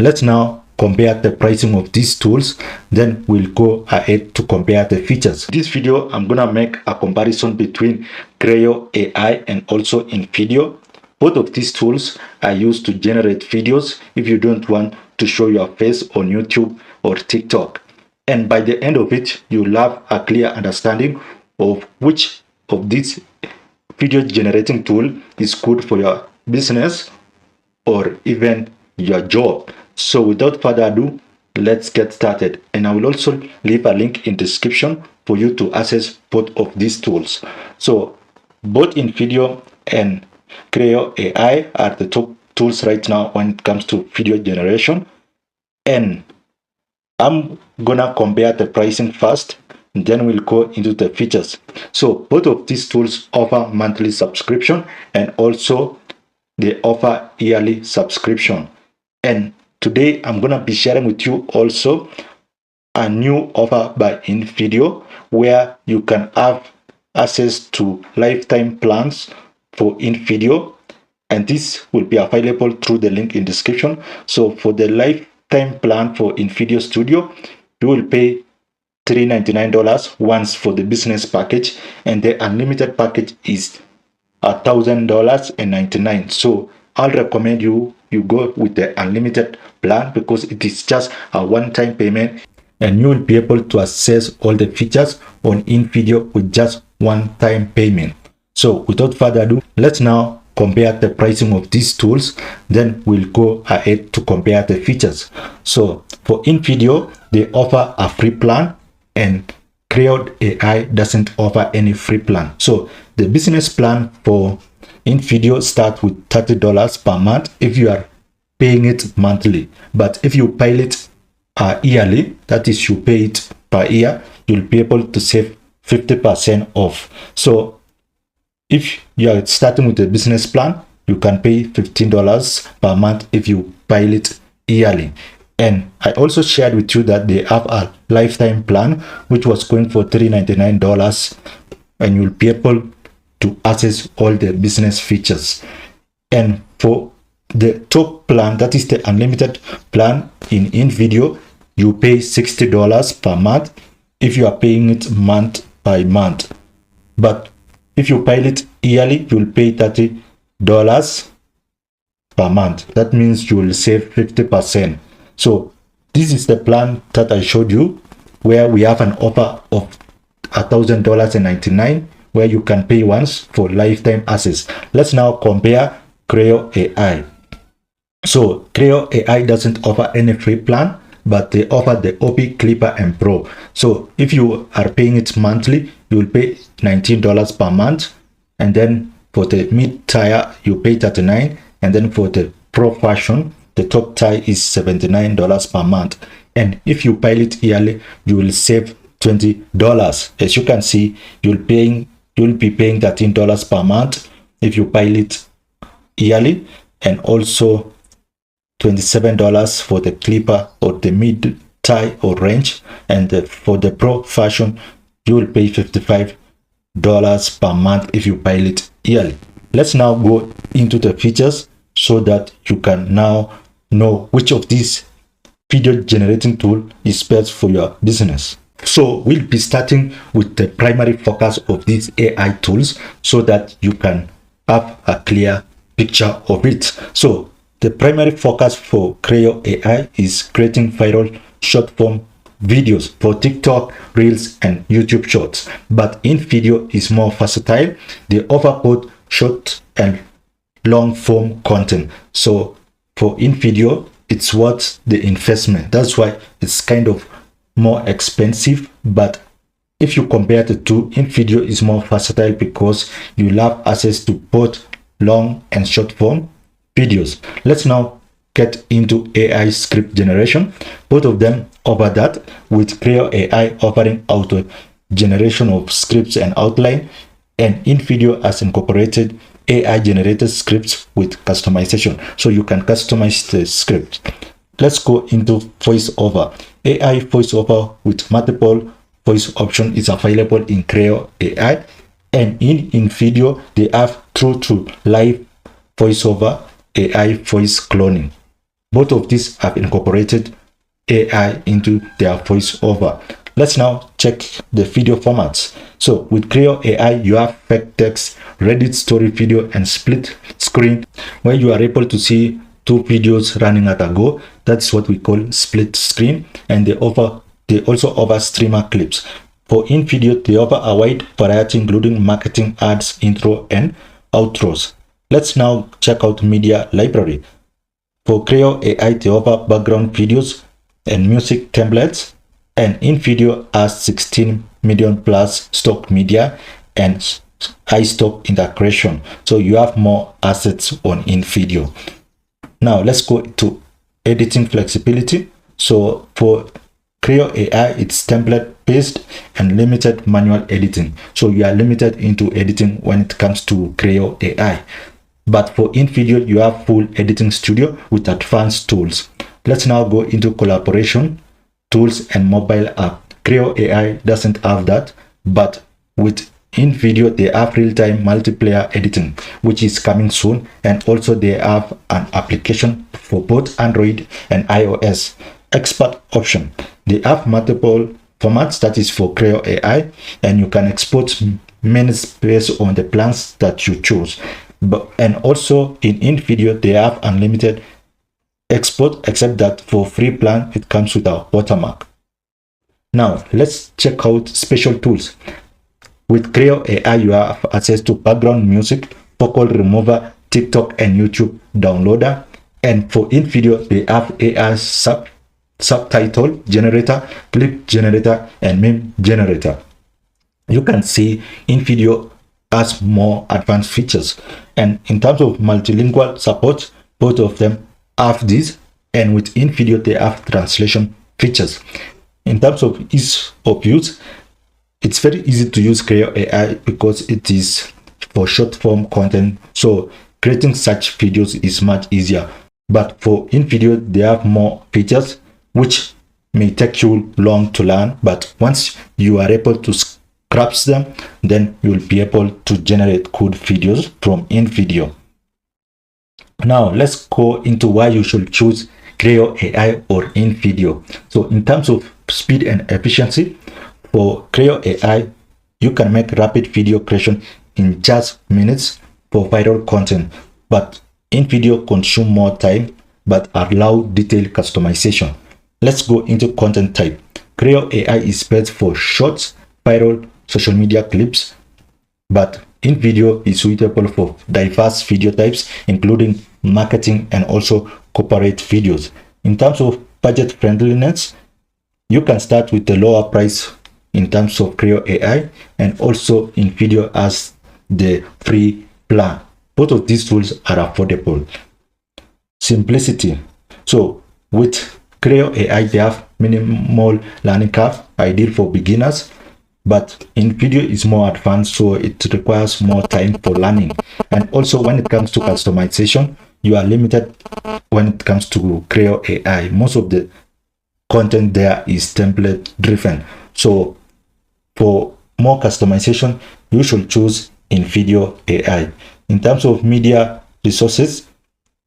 Let's now compare the pricing of these tools, then we'll go ahead to compare the features. In this video, I'm gonna make a comparison between Crayo AI and also Invideo. Both of these tools are used to generate videos if you don't want to show your face on YouTube or TikTok. And by the end of it, you'll have a clear understanding of which of these video generating tool is good for your business or even your job. So without further ado, let's get started. And I will also leave a link in the description for you to access both of these tools. So both Invideo and Crayo AI are the top tools right now when it comes to video generation. And I'm gonna compare the pricing first, and then we'll go into the features. So both of these tools offer monthly subscription and also they offer yearly subscription. And today I'm gonna be sharing with you also a new offer by Invideo where you can have access to lifetime plans for Invideo, and this will be available through the link in description. So for the lifetime plan for Invideo Studio, you will pay $399 once for the business package, and the unlimited package is $1,099. So I'll recommend you go with the unlimited plan because it is just a one-time payment and you will be able to access all the features on Invideo with just one-time payment. So without further ado, let's now compare the pricing of these tools, then we'll go ahead to compare the features. So for Invideo, they offer a free plan and Crayo AI doesn't offer any free plan. So the business plan for Invideo starts with $30 per month if you are paying it monthly. But if you pay it yearly, that is you pay it per year, you'll be able to save 50% off. So if you are starting with a business plan, you can pay $15 per month if you buy it yearly. And I also shared with you that they have a lifetime plan which was going for $399, and you'll be able to access all the business features. And for the top plan, that is the unlimited plan in Invideo, you pay $60 per month if you are paying it month by month. But if you pay it yearly, you will pay $30 per month. That means you will save 50%. So this is the plan that I showed you where we have an offer of $1,099 where you can pay once for lifetime access. Let's now compare Crayo AI. So Crayo AI doesn't offer any free plan, but they offer the OP, Clipper and Pro. So if you are paying it monthly, you will pay $19 per month, and then for the mid tier you pay $39, and then for the Pro version, the top tier is $79 per month. And if you pay it yearly, you will save $20. As you can see, you'll be paying $13 per month if you buy it yearly, and also $27 for the Clipper or the mid tie or range, and for the Pro version you will pay $55 per month if you buy it yearly. Let's now go into the features so that you can now know which of these video generating tool is best for your business. So we'll be starting with the primary focus of these AI tools so that you can have a clear picture of it. So the primary focus for Crayo AI is creating viral short form videos for TikTok, Reels and YouTube Shorts. But Invideo is more versatile. They offer both short and long form content. So for Invideo, it's worth the investment. That's why it's kind of more expensive. But if you compare the two, Invideo is more versatile because you have access to both long and short form videos. Let's now get into AI script generation. Both of them offer that, with Crayo AI offering auto generation of scripts and outline, and Invideo has incorporated AI generated scripts with customization, so you can customize the script. Let's go into voiceover. AI voiceover with multiple voice option is available in Crayo AI, and in Invideo they have true to live voiceover AI voice cloning. Both of these have incorporated AI into their voiceover. Let's now check the video formats. So with Crayo AI, you have fake text, Reddit story video, and split screen, where you are able to see two videos running at a go. That's what we call split screen. And they also offer streamer clips. For Invideo, they offer a wide variety, including marketing, ads, intro, and outros. Let's now check out media library. For Crayo AI, they offer background videos and music templates, and Invideo has 16 million plus stock media and high stock integration. So you have more assets on Invideo. Now let's go to editing flexibility. So for Crayo AI, it's template based and limited manual editing. So you are limited into editing when it comes to Crayo AI. But for Invideo, you have full editing studio with advanced tools. Let's now go into collaboration, tools, and mobile app. Crayo AI doesn't have that, but with Invideo, they have real-time multiplayer editing, which is coming soon. And also they have an application for both Android and iOS. Expert option. They have multiple formats, that is for Crayo AI, and you can export minutes based on the plans that you choose. And also in Invideo, they have unlimited export, except that for free plan it comes with a watermark. Now let's check out special tools. With Crayo AI, you have access to background music, vocal remover, TikTok and YouTube downloader. And for Invideo, they have AI subtitle generator, clip generator, and meme generator. You can see Invideo has more advanced features, and in terms of multilingual support, both of them have this, and with Invideo they have translation features. In terms of ease of use, it's very easy to use Crayo AI because it is for short form content, so creating such videos is much easier. But for Invideo, they have more features which may take you long to learn, but once you are able to grasp them, then you'll be able to generate good videos from Invideo. Now let's go into why you should choose Crayo AI or Invideo. So in terms of speed and efficiency, for Crayo AI, you can make rapid video creation in just minutes for viral content, but Invideo consume more time but allow detailed customization. Let's go into content type. Crayo AI is best for shorts, viral social media clips, but Invideo is suitable for diverse video types, including marketing and also corporate videos. In terms of budget friendliness, you can start with the lower price in terms of Crayo AI, and also Invideo as the free plan. Both of these tools are affordable. Simplicity. So with Crayo AI, they have minimal learning curve, ideal for beginners, but Invideo is more advanced, so it requires more time for learning. And also when it comes to customization, you are limited when it comes to Crayo AI. Most of the content there is template driven, so for more customization you should choose Invideo AI. In terms of media resources,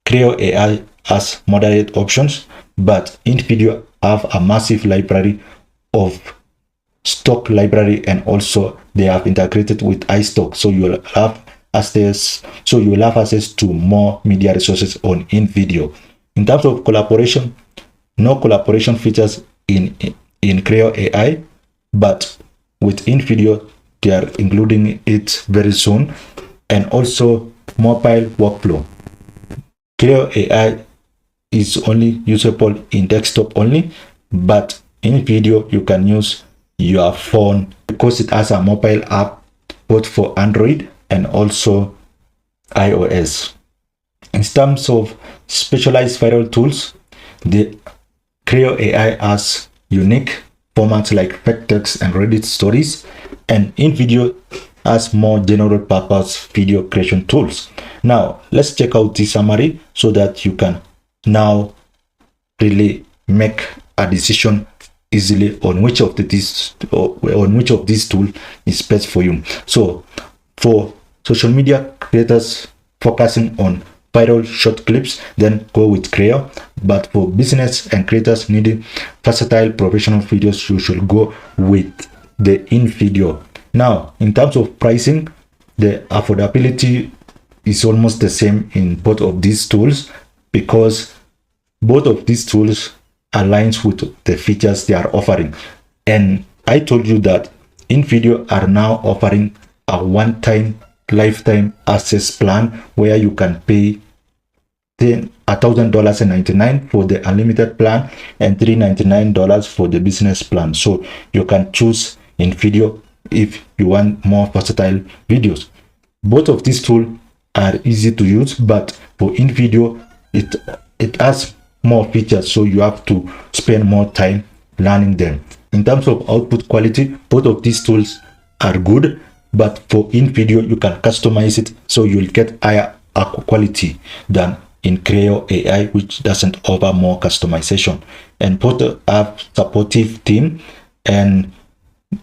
Crayo AI has moderate options, but Invideo have a massive library of stock library, and also they have integrated with iStock, so you will have access to more media resources on Invideo. In terms of collaboration, no collaboration features in Crayo AI, but with Invideo they are including it very soon. And also mobile workflow. Crayo AI is only usable in desktop only, but in Invideo you can use your phone because it has a mobile app both for Android and also iOS. In terms of specialized viral tools, the Crayo AI has unique formats like fake text and Reddit stories, and Invideo has more general purpose video creation tools. Now let's check out the summary so that you can now really make a decision easily on which of these tools is best for you. So for social media creators focusing on viral short clips, then go with Crayo. But for business and creators needing versatile professional videos, you should go with the Invideo. Now, in terms of pricing, the affordability is almost the same in both of these tools, because both of these tools aligns with the features they are offering. And I told you that Invideo are now offering a one-time lifetime access plan where you can pay $1,000.99 for the unlimited plan and $399 for the business plan. So you can choose Invideo if you want more versatile videos. Both of these tools are easy to use, but for Invideo it has more features, so you have to spend more time learning them. In terms of output quality, both of these tools are good, but for Invideo you can customize it so you'll get higher quality than in Crayo AI, which doesn't offer more customization. And both have supportive team. And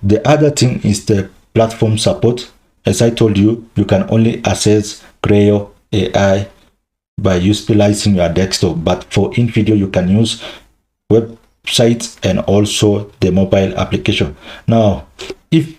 the other thing is the platform support. As I told you, you can only access Crayo AI by utilizing your desktop, but for Invideo you can use websites and also the mobile application. Now, if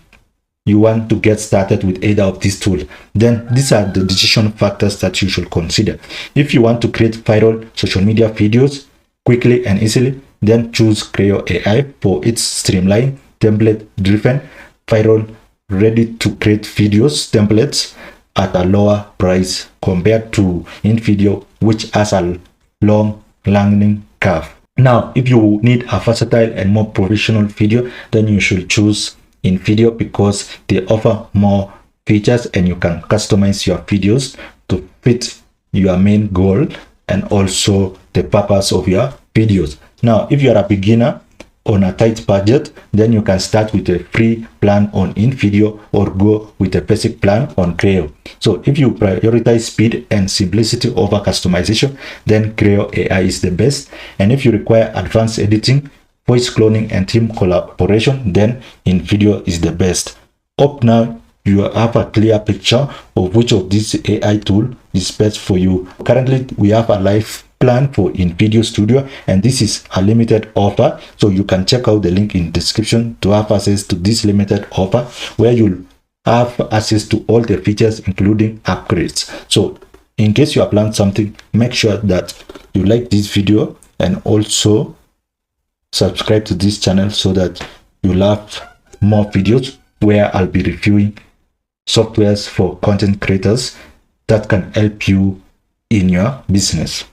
you want to get started with either of these tools, then these are the decision factors that you should consider. If you want to create viral social media videos quickly and easily, then choose Crayo AI for its streamlined, template driven, viral, ready to create videos templates at a lower price compared to Invideo, which has a long learning curve. Now, if you need a versatile and more professional video, then you should choose Invideo because they offer more features and you can customize your videos to fit your main goal and also the purpose of your videos. Now, if you are a beginner on a tight budget, then you can start with a free plan on Invideo or go with a basic plan on Crayo. So if you prioritize speed and simplicity over customization, then Crayo AI is the best. And if you require advanced editing, voice cloning and team collaboration, then Invideo is the best. Up now you have a clear picture of which of these AI tool is best for you. Currently we have a live plan for Invideo Studio, and this is a limited offer, so you can check out the link in description to have access to this limited offer where you'll have access to all the features including upgrades. So in case you have learned something, make sure that you like this video and also subscribe to this channel so that you'll have more videos where I'll be reviewing softwares for content creators that can help you in your business.